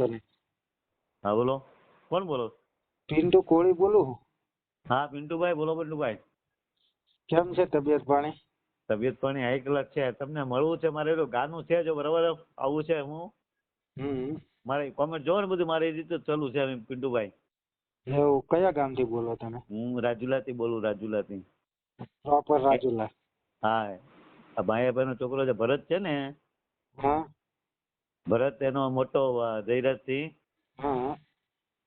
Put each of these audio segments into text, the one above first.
વાંધો નહીં. હા બોલો, કોણ બોલો? પિન્ટુ કોળી બોલું. હા પિન્ટુભાઈ બોલો. પિન્ટુભાઈ કેમ છે તબિયત પાણી? તબિયત પાણી હાઈ ક્લાસ છે. તમને મળવું છે, મારે એનું ગાનું છે, જો બરાબર આવું છે. હું મારે કોમેન્ટ જોવો ને બધું મારી રીતે ચાલુ છે પિન્ટુભાઈ. એવું કયા ગામથી બોલો તમે? હું રાજુલાથી બોલું, રાજુલાથી. પ્રોપર રાજુલા? હા, આ ભાઈ નો છોકરો છે ભરત છે ને, હા ભરત એનો મોટો જયરાજસિંહ, હા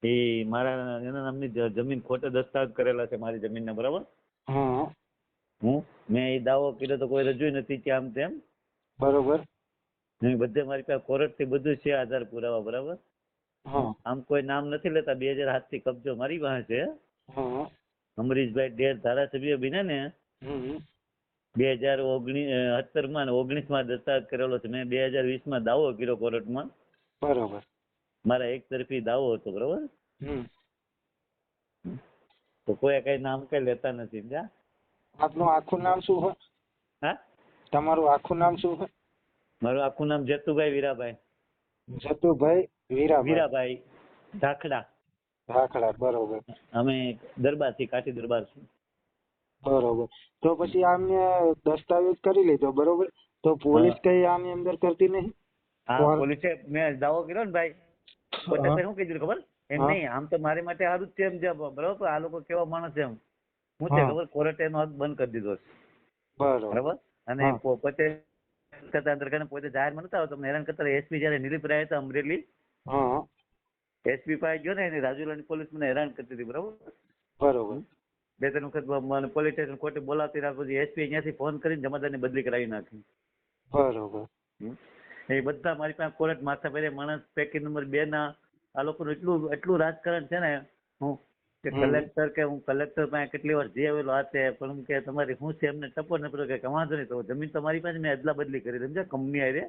એ મારા એના નામની જમીન ખોટે દસ્તાવેજ કરેલા છે મારી જમીનના, બરાબર. હા મેં એ દાવો કર્યો તો કોઈ રજૂ નથી કે આમ તેમ. બરોબર. બધે મારી પાસે કોર્ટ થી બધું છે, આધાર પુરાવા, બરાબર. હા આમ કોઈ નામ નથી લેતા. 2007 થી કબજો મારી પાસે છે. હા અમરીશભાઈ ડેર ધારાસભ્ય બન્યા ને 2017 માં 19 માં દસ્તાવેજ કરેલો છે. મેં 2020 માં દાવો કર્યો કોર્ટમાં. બરોબર. મારા એક તરફી દાવો હતો, બરોબર. તો કોઈ કઈ નામ કઈ લેતા નથી. સમજ્યા? આપનું આખું નામ શું છે? હા, તમારું આખું નામ શું છે? મારું આખું નામ જતુભાઈ વીરાભાઈ. જતુભાઈ વીરાભાઈ ધાખડા. રાખડા. બરોબર. અમે દરબાર થી, કાઠી દરબાર છું. બરોબર. તો પછી આમને દસ્તાવેજ કરી લીધો, બરોબર. તો પોલીસ કઈ આની અંદર કરતી નહીં? હા, પોલીસે મેં દાવો કર્યો ને ભાઈ, પોતે શું કીધું ખબર? એમ નહીં, આમ તો મારી માટે સારું જ છે એમ છે, બરોબર. આ લોકો કેવા માણસ એમ શું છે ખબર? કોર્ટે એનો હક બંધ કરી દીધો છે, બરાબર. અને પોતે પોતે જાહેરમાં નતા આવતા, તમને હેરાન કરતા. એસપી જયારે નિલીપ રાય હતા અમરેલી, એસપી પાસે ગયો ને, એની રાજુલાની પોલીસ મને હેરાન કરતી હતી, બરાબર. 2-3 વખત મને પોલીસ સ્ટેશન કોર્ટે બોલાવતી રાખ, પછી એસપી અહીંયાથી ફોન કરીને જમાદારની બદલી કરાવી નાખી. બરોબર. એ બધા મારી પાસે કોર્ટ માથા પહેરે માણસ. પેકી નંબર 2 ના આ લોકોનું એટલું રાજકારણ છે ને, હું કે કલેક્ટર કે હું કલેક્ટર પાસે કેટલી વાર જઈ આવેલો આ તે, પણ કે તમારી શું છે એમને ટપો ને પડ્યો કે વાંધો નહીં, તો જમીન તો મારી પાસે મેં અદલા બદલી કરી, સમજ્યા? કંપની આવી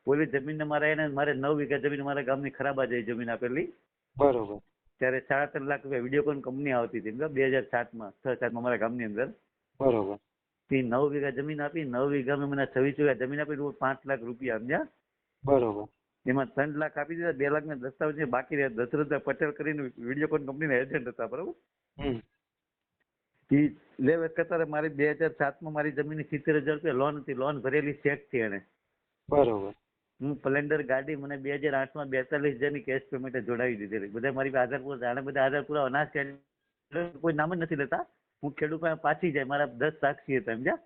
ઓલી જમીન ને મારે 9 વીઘા જમીન મારા ગામની ખરાબ આ જમીન આપેલી, બરોબર. ત્યારે 3.5 લાખ રૂપિયા વિડીયોકોન કંપની આવતી હતી 2007 માં 6-7 મારા ગામની અંદર, બરોબર. 9 વીઘા જમીન આપી. 9 વીઘામાં મને 26 વીઘા જમીન આપી, 5 લાખ રૂપિયા, સમજ્યા? બરોબર. એમાં 3 લાખ આપી દીધા, 2 લાખ ના દસ્તાવેજ બાકી રહ્યા. દશરથભાઈ પટેલ કરીને વિડીયોકોન કંપનીના એજન્ટ હતા, બરોબર. એ લેવે કરતા મારી 2007 માં મારી જમીન 70,000 રૂપિયા લોન હતી, લોન ભરેલી ચેક થી એને, બરોબર. હું સ્પ્લેન્ડર ગાડી મને 2008 માં 42,000 ની કેશ પેમેન્ટ જોડાવી દીધેલી. બધા મારી પાસે આધાર પુરાવા, આને બધા આધાર પુરાવા અનાજ કોઈ નામ જ નથી લેતા. હું ખેડૂત પાસે પાછી જાય, મારા 10 સાક્ષી હતા, સમજ્યા?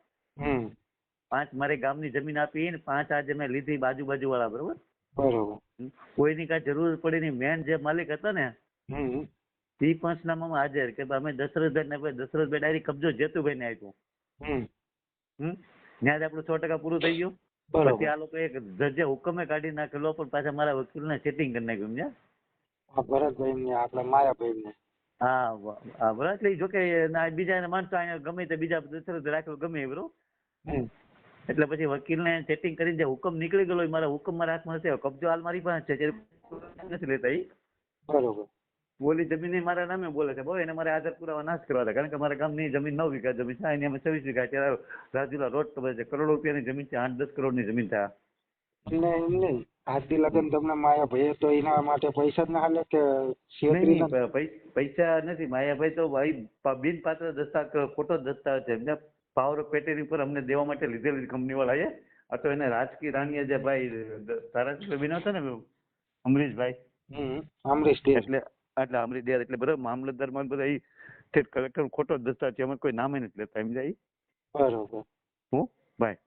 5 મારી ગામની જમીન આપી ને 5 આજે મેં લીધી બાજુ વાળા, બરોબર. બરોબર. કોઈની કઈ જરૂર પડી નહીં. મેન જે માલિક હતા ને એ પંચનામામાં હાજર કે અમે દશરથભાઈ ડાયરેક્ટ કબજો જેતુભાઈ ને આપ્યો. ત્યાં જ આપણું 100% પૂરું થઈ ગયું. પછી આ લોકો એક જજે હુકમે કાઢી નાખેલો, પણ પાછા મારા વકીલને સેટિંગ કરી નાખ્યું, સમજ્યા? ભરતભાઈ ને આપડે માયાભાઈ ને. હા બરાબર. એટલે જોકે બીજા માણસો અહીંયા ગમે તે બીજા દશરથ રાખેલો ગમે એ, બરોબર. એટલે પછી વકીલને સેટિંગ કરીને જે હુકમ નીકળી ગયેલો, મારા હુકમ મારા હાથમાં નથી. કબજો હાલ મારી પાસે છે, નથી લેતા એ, બરોબર. બોલી જમીન મારા નામે બોલે છે, એને મારે આધાર પુરાવા નાશ કરવા હતા. કારણ કે મારા ગામની જમીન 9 વીઘા જમીન છે, એની અમે 26 વીઘા. અત્યારે રાજુલા રોડ ખબર છે, કરોડો રૂપિયાની જમીન છે, 8-10 કરોડની જમીન થાય. એમ આજથી લગન તમને માયાભાઈ તો એના માટે પૈસા જ ના હાલે કે? પૈસા નથી. માયાભાઈ તો ભાઈ બિનપાત્ર દસ્તાવેજ, ખોટો દસ્તાવેજ છે. પાવર ઓફ પેટેન્ટ પર અમને દેવા માટે લીધેલી કંપની વાળાએ. આ તો એને રાજકીય રાણીએ જે ભાઈ ધારાસભ્ય બન્યા હતા ને અમરીશભાઈ, એટલે અમરીશ ડેર, એટલે બરાબર મામલતદાર માં બધા સ્ટેટ કલેક્ટર ખોટો દસ્તાવેજ છે, અમે કોઈ નામે નથી લેતા, એમ જાય. બરોબર. હું ભાઈ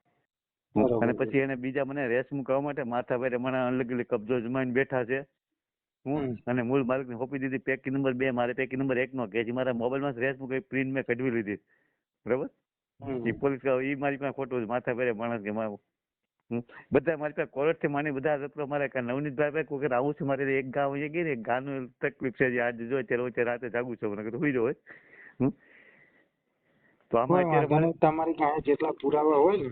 અને પછી એને બીજા મને રેસ મૂકવા માટે માથા ભાઈ મને અલગ કબજો જમાઈને બેઠા છે. હું અને મૂળ માલિક ને સોંપી દીધી. પેકી નંબર 2 મારે પેકી નંબર 1 નો કે મારા મોબાઈલમાં રેસ મૂકી પ્રિન્ટ મેં કઢવી લીધી, બરોબર. એ પોલીસ એ મારી પાસે ખોટું માથા ભાઈ માણસ કે બધા મારી પાસે કોર્ટ થી માની બધા મારે નવનીતભાઈ કોઈ આવું છે, મારે એક ગામ ગઈ ને ગાનું તકલીફ છે, આજે જો અત્યારે રાતે જાગું છું, મને સુઈ જવું હોય. તો આમાં અત્યારે તમારી પાસે જેટલા પુરાવા હોય ને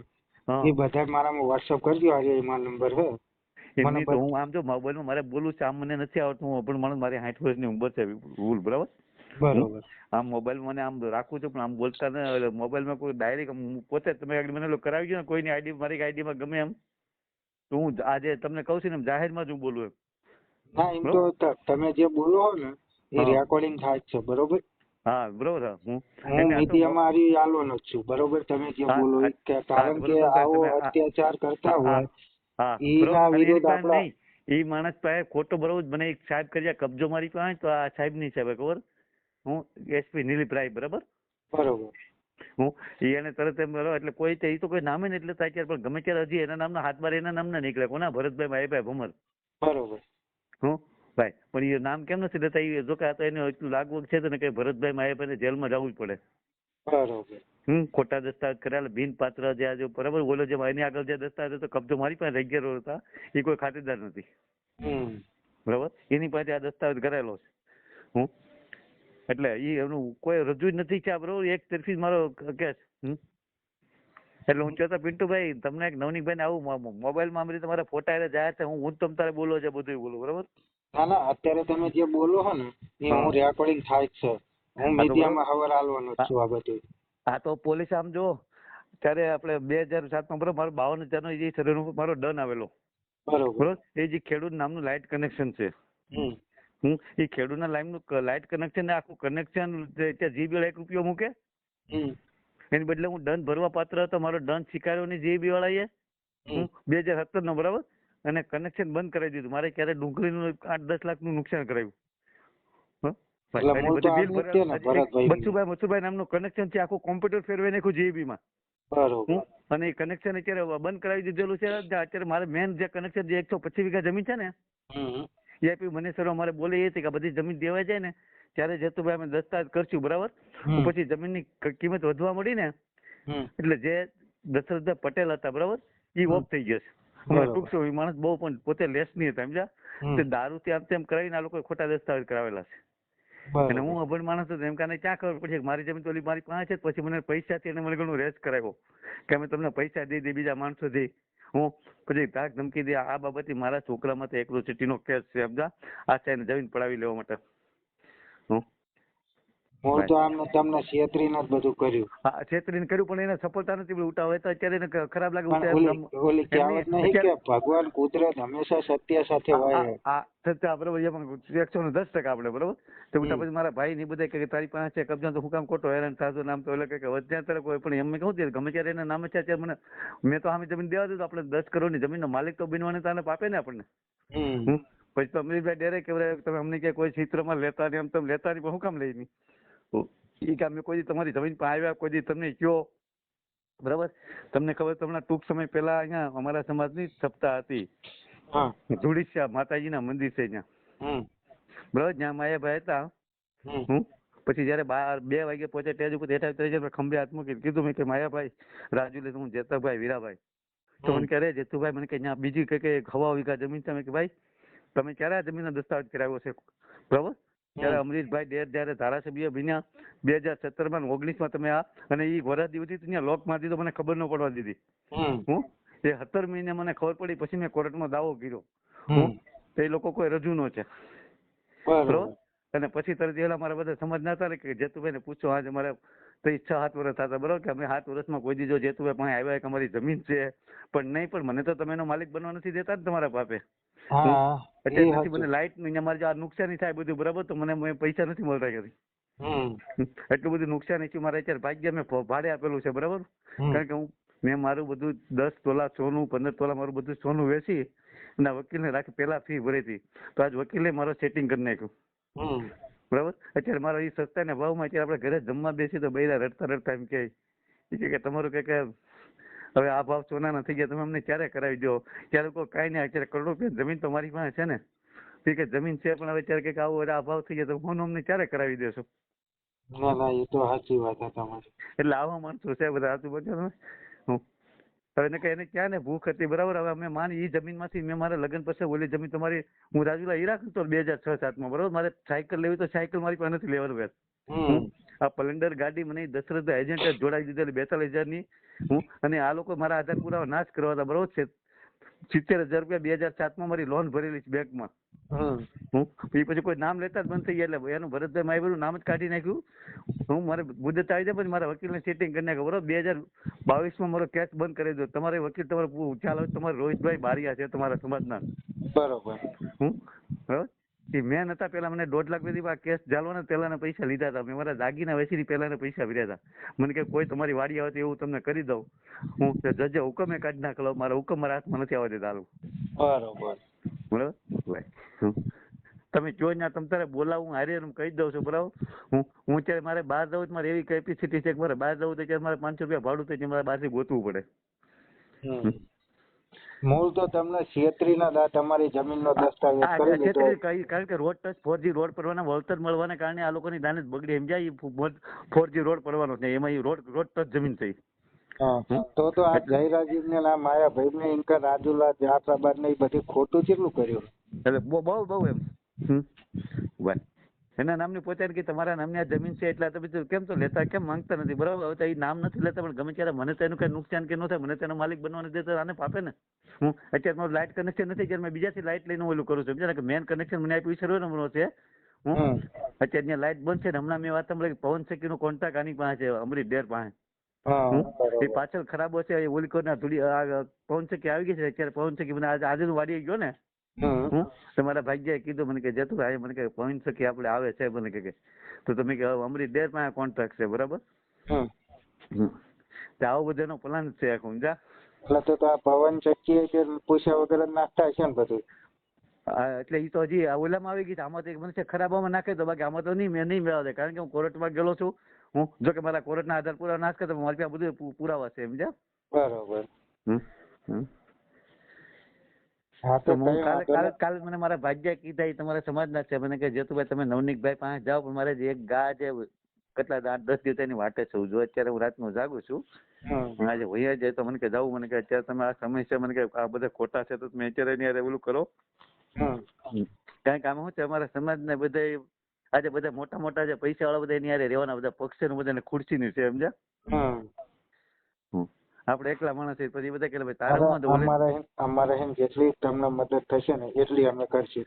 એ બધા મારામાં વોટ્સઅપ કરજો. આજે એમાં નંબર છે. હું આમ જો મોબાઈલમાં મારે બોલું છે, આમ મને નથી આવડતું. હું પણ મારી 60 વર્ષની ઉંમર છે, ભૂલ, બરાબર. બરોબર. આમ મોબાઈલ મને આમ રાખું છું, પણ આમ બોલતા ને મોબાઈલમાં કોઈ ડાયરેક્ટ પોતે તમે મને કરાવી ગયો ને કોઈની આઈડી મારી આઈડીમાં ગમે એમ તો હું આજે તમને કહું છું ને જાહેરમાં જ હું બોલું એમ. ના એમ તો તમે જે બોલો છો ને એ હા. રેકોર્ડિંગ થાય જ છે બરોબર. હા બરોબર હા. હું એટલે આ તો મીડિયામાં હારી આલવાનો જ છું બરોબર. તમે જે હા બોલો હા એ હા, કારણ કે બરોબર આવો તમે અત્યાચાર કરતા હા હોય હા બરોબર. એના અને એની વિરુદ્ધ પાસે આપડા નહીં, એ માણસ પાસે ખોટો બરોબર મને એક સાહેબ કરી કબજો મારી પાસે તો આ સાહેબ નહીં સાહેબ ખબર, હું એસપી નિલીપ રાય બરાબર. બરોબર. હું એને તરત એમ બરોબર એટલે કોઈ એ તો કોઈ નામે ને એટલે થાય પણ ગમે ત્યારે હજી એના નામના હાથ બાર એના નામના નીકળે કોના ભરતભાઈ માહીભાઈ ભમર. બરોબર. હું ભાઈ પણ એ નામ કેમ નથી લેતા એ જો કે આ તો એને એટલું લાગવગ છે ને કે ભરતભાઈ માહીભાઈને જેલમાં જવું જ પડે. બરોબર. ખોટા દસ્તાવેજ કરેલા બિન પાત્ર જે આજે બરાબર બોલો છે એની આગળ જે દસ્તાવેજ હતો કબજો મારી પાસે રહી ગયેલો હતા એ કોઈ ખાતેદાર નથી. બરાબર એની પાસે આ દસ્તાવેજ કરેલો છે. હું એટલે એનું કોઈ રજૂ જ નથી છે બરોબર એક તરફી મારો કેસ. એટલે હું કહેતો પિન્ટુભાઈ તમને એક નવનીકભાઈ આવું મોબાઈલમાં આમ રીતે તમારા ફોટા એટલે જાય છે હું જ તમ તારે બોલો છે બધું બોલું બરોબર. ના ના અત્યારે તમે જે બોલો છો ને એ હું રેકોર્ડિંગ થાય જ છે. હું હા તો બરોબર. મીડિયામાં હવાર આલવાનો જ છું આ બધું. હા તો પોલીસ આમ જો ત્યારે આપણે 2007માં બરોબર મારો 52,000નો જે શરીરનો મારો દંડ આવેલો બરોબર. બરોબર. એ જે ખેડૂત નામનું લાઇટ કનેક્શન છે. એ ખેડૂતના લાઇટ કનેક્શન આખું કનેક્શન ત્યાં જીબી 1 રૂપિયો મૂકે એની બદલે હું દંડ ભરવા પાત્ર હતો મારો દંડ સ્વીકાર્યો નહીં જીબી વાળાએ 2017નો બરાબર. અને કનેક્શન બંધ કરાવી દીધું મારે ક્યારે ડુંગળીનું 8-10 લાખનું નુકસાન કરાવ્યું. મથુરભાઈ નામનું કનેક્શન છે આખું કોમ્પ્યુટર ફેરવાઈ નાખ્યું જીબીમાં. અને એ કનેક્શન અત્યારે બંધ કરાવી દીધેલું છે. અત્યારે મારે મેન જે કનેક્શન જે 125 વીઘા જમીન છે ને એ આપી મને સર અમારે બોલે એ છે કે બધી જમીન દેવાઈ જાય ને ત્યારે જેતુભાઈ અમે દસ્તાવેજ કરશું બરાબર. પછી જમીનની કિંમત વધવા મળી ને એટલે જે દશરથભાઈ પટેલ હતા બરાબર એ ઓફ થઈ ગયો છે. ટૂંક સમય માણસ બહુ પણ પોતે લેસ નહીં હતા સમજ્યા. તે દારૂ આમ તેમ કરાવીને આ લોકો ખોટા દસ્તાવેજ કરાવેલા છે. અને હું અભણ માણસ હતો એમ કાને ક્યાં ખબર પડશે મારી જમીન તો મારી પાસે છે. પછી મને પૈસાથી એને મને ઘણું રેસ કરાવ્યો કે અમે તમને પૈસા દઈ દઈએ બીજા માણસોથી. હું પછી ધાક ધમકી દે આ બાબતે મારા છોકરામાં તો એક્રોસિટીનો કેસ છે સમજા આ સાહેબ જમીન પડાવી લેવા માટે. હું તો આમ તમને છેતરીને જ બધું કર્યું. હા છેતરીને કર્યું પણ એને સફળતા નથી ઉઠા હોય તો અત્યારે એને ખરાબ લાગે. ઓલી કહેવત નહીં કે ભગવાન કુદરત હંમેશા સત્ય સાથે હોય. સત્ય બરોબર 110% આપણે બરોબર. તો ઉઠા પછી મારા ભાઈ ની બધા કે તારી પાસે છે કબજા તો હું કામ ખોટો હેરાન થાતો નામ તો એટલે કે વધ્યા તરફ કોઈ પણ એમ કહું ગમે ત્યારે એના નામે છે ત્યારે મને મેં તો સામે જમીન દેવા દઉં તો આપણે 10 કરોડની જમીનનો માલિક તો બનવાની તાને પાપે ને આપણને. પછી તો અમરીશભાઈ ડેરે કે તમે અમને કે કોઈ ચિત્રમાં લેતા નહીં એમ તમે લેતા નહીં હું કામ લઈ નહીં. એ કે અમે કોઈ તમારી જમીન પર આવ્યા કોઈ તમને કયો બરાબર. તમને ખબર તમને ટૂંક સમય પહેલા અહીંયા અમારા સમાજની સપ્તાહ હતી ધુડીશ્યા માતાજીના મંદિર છે ત્યાં બરાબર. જ્યાં માયાભાઈ હતા. પછી જયારે 2 વાગે પહોંચે સ્ટેજ ઉપર બેઠા ત્યારે ખંભે હાથ મૂકી કીધું મેં કે માયાભાઈ રાજુ લે હું જેતાભાઈ વીરાભાઈ તો મને કહે જેતુભાઈ મને કે ત્યાં બીજી કઈ હવા વીઘા જમીન છે કે ભાઈ તમે ક્યારે આ જમીનનો દસ્તાવેજ કરાવ્યો છે બરાબર. ત્યારે અમરીશભાઈ ડેર જયારે ધારાસભ્ય બન્યા 2017માં 19માં તમે આ અને એ વરસ દિવસથી ત્યાં લોક મારી દીધો મને ખબર ન પડવા દીધી. એ 17 મહિને મને ખબર પડી પછી મેં કોર્ટમાં દાવો કર્યો. એ લોકો કોઈ રજૂ ન છે બરોબર. અને પછી તરત એલા મારા બધા સમજના હતા કે જેતુભાઈ ને પૂછો આજે મારે 6-7 વર્ષ થતા બરોબર કે અમે 7 વર્ષમાં કોઈ દીધો જેતુભાઈ પાસે આવ્યા કે અમારી જમીન છે પણ નહીં પણ મને તો તમે એનો માલિક બનવા નથી દેતા ને તમારા બાપે. અત્યારે પછી મને લાઈટ મારે આ નુકસાની થાય બધું બરાબર તો મને પૈસા નથી મળતા કરી. એટલું બધું નુકસાન થયું મારે અત્યારે ભાગ્ય મેં ભાડે આપેલું છે બરાબર. કારણ કે મેં મારું બધું 10 તોલા સોનું 15 તોલા મારું બધું સોનું વેચી અને વકીલને રાખી પેલા ફી ભરી હતી તો આજ વકીલે મારો સેટિંગ કરી નાખ્યું બરાબર. અત્યારે મારો એ સસ્તાના ભાવમાં અત્યારે આપણે ઘરે જમવા બેસી તો બૈરા રડતા રડતા એમ કે તમારું કે હવે આ ભાવ સોનાના થઈ ગયા તમે અમને ક્યારે કરાવી દો. ત્યારે કોઈ કાંઈ નહીં અત્યારે કરોડો રૂપિયા જમીન તો મારી પાસે છે ને એ કે જમીન છે પણ હવે ત્યારે કે આવો આ ભાવ થઈ ગયા તો હું અમને ક્યારે કરાવી દેશો. ના ના એ તો સાચી વાત છે તમારી. એટલે આવા માણસો છે બધા આજુબાજુ. હવે એને ક્યાં ને ભૂખ હતી બરાબર. હવે અમે માની એ જમીનમાંથી મેં મારા લગ્ન પછી ઓલી જમીન તમારી હું રાજુલા હીરા તો 2006-07માં બરોબર. મારે સાયકલ લેવી તો સાયકલ મારી પાસે નથી લેવાનું વેત. આ સ્પ્લેન્ડર ગાડી મને દશરથ એજન્ટે જોડાઈ દીધેલી 42,000ની. અને આ લોકો મારા આધાર પુરાવા નાશ કરવા હતા બરોબર છે. 70,000 રૂપિયા 2007માં મારી લોન ભરેલી છે બેંકમાં હમ એ પછી કોઈ નામ લેતા જ બંધ થઈ ગયા એટલે એનું ભરતભાઈ માયબરું નામ જ કાઢી નાખ્યું. હું મારે મુદત આવી જાય પછી મારા વકીલને સેટિંગ કરી નાખ્યું બરોબર. 2022 મારો કેસ બંધ કરી દો. તમારે વકીલ તમારે ચાલો તમારે રોહિતભાઈ બારિયા છે તમારા સમાજના. બરોબર. બરોબર. એ મેન હતા પેલા મને 1.5 લાખ સુધી આ કેસ ચાલવાના પહેલાના પૈસા લીધા હતા. મેં મારા દાગીના વેચીને પહેલાના પૈસા ભર્યા હતા. મને કે કોઈ તમારી વાડી આવે તો એવું તમને કરી દઉં. હું જજે હુકમે કાઢી નાખેલો. મારા હુકમ મારા હાથમાં નથી આવવા દેતા. બરોબર. બરાબર. તમે જો ને તમ તારે બોલાવું હારે કહી દઉં છું બરાબર. હું અત્યારે મારે બહાર જવું તો મારે એવી કેપેસિટી છે કે મારે બહાર જવું તો ત્યારે મારે 500 રૂપિયા ભાડું થઈ જાય. મારે બહારથી ગોતવું પડે. મૂળ તો તમને છેતરીના તમારી જમીનનો દસ્તાવેજ કરી દીધો. કારણ કે રોડ ટચ 4G રોડ પડવાના વળતર મળવાને કારણે આ લોકોની દાનત બગડી સમજાય. 4G રોડ પડવાનો છે એમાં એ રોડ ટચ જમીન થઈ. તો આ જયરાજીવ ને આ માયાભાઈ ને ઇનકા રાજુલા જાફરાબાદ ને એ બધી ખોટું કેટલું કર્યું? એટલે બહુ એમ ભાઈ એના નામની પોતાને કે તમારા નામની આ જમીન છે એટલે તમે કેમ તો લેતા કેમ માંગતા નથી બરાબર. હવે તો એ નામ નથી લેતા પણ ગમે ત્યારે મને તો એનું કઈ નુકસાન કે ન થાય મને તેનો માલિક બનવાનું દે તો આને પાપે ને. હું અત્યારે મારું લાઇટ કનેક્શન નથી જ્યારે મેં બીજાથી લાઇટ લઈને ઓલું કરું છું સમજે કે મેન કનેક્શન મને આપ્યું સર્વે છે. હું અત્યારે ત્યાં લાઇટ બંધ છે ને હમણાં મેં વાત સાંભળી પવન શેકી નો કોન્ટ્રાક્ટ આની પાસે છે અમરીશ ડેર પાસે. એ પાછળ ખરાબો છે ઓલી કોના થોડી પવન શેકી આવી ગઈ છે અત્યારે. પવન શેકી મને આજે વાડી ગયો ને તમારા ભાગ્યાએ કીધું મને કે જતું ભાઈ મને કે પવન શેકી આપણે આવે છે મને કે તો તમે કે અમરીશ ડેર પાસે કોન્ટ્રાક્ટ છે બરાબર. આવો બધાનો પ્લાન છે આખું સમજા. એટલે તો આ પવન ચક્કી પૂછ્યા વગર જ નાખતા છે ને બધું. એટલે એ તો હજી ઓલામાં આવી ગઈ આમાં તો મને ખરાબામાં નાખે તો બાકી આમાં તો નહીં મેળવા દે કારણ કે હું કોર્ટમાં ગયેલો છું. હું જો કે મારા કોર્ટના આધાર પુરાવા નાશ કરતો મારી પાસે બધું પુરાવા છે સમજ્યા. બરોબર. હા તો કાલે મને મારા ભાગ્યા કીધા એ તમારા સમાજના છે મને કે જેતુભાઈ તમે નવનીકભાઈ પાસે જાઓ પણ મારે એક ગા છે કેટલા 8-10 દિવસ એની વાટે છું. જો અત્યારે હું રાતનું જાગું છું આજે વૈયા જાય તો મને કે જાવું મને કે અત્યારે તમે આ સમય છે મને કે આ બધા ખોટા છે તો તમે અત્યારે એની ઓલું કરો. કારણ કે આમાં શું છે અમારા સમાજને બધા આજે બધા મોટા જે પૈસા વાળા બધા એની રહેવાના બધા પક્ષ ને બધા ખુરશીની છે સમજ્યા. આપણે એકલા માણસ પછી બધા કે તારા અમારે જેટલી તમને મદદ થશે ને એટલી અમે કરશું.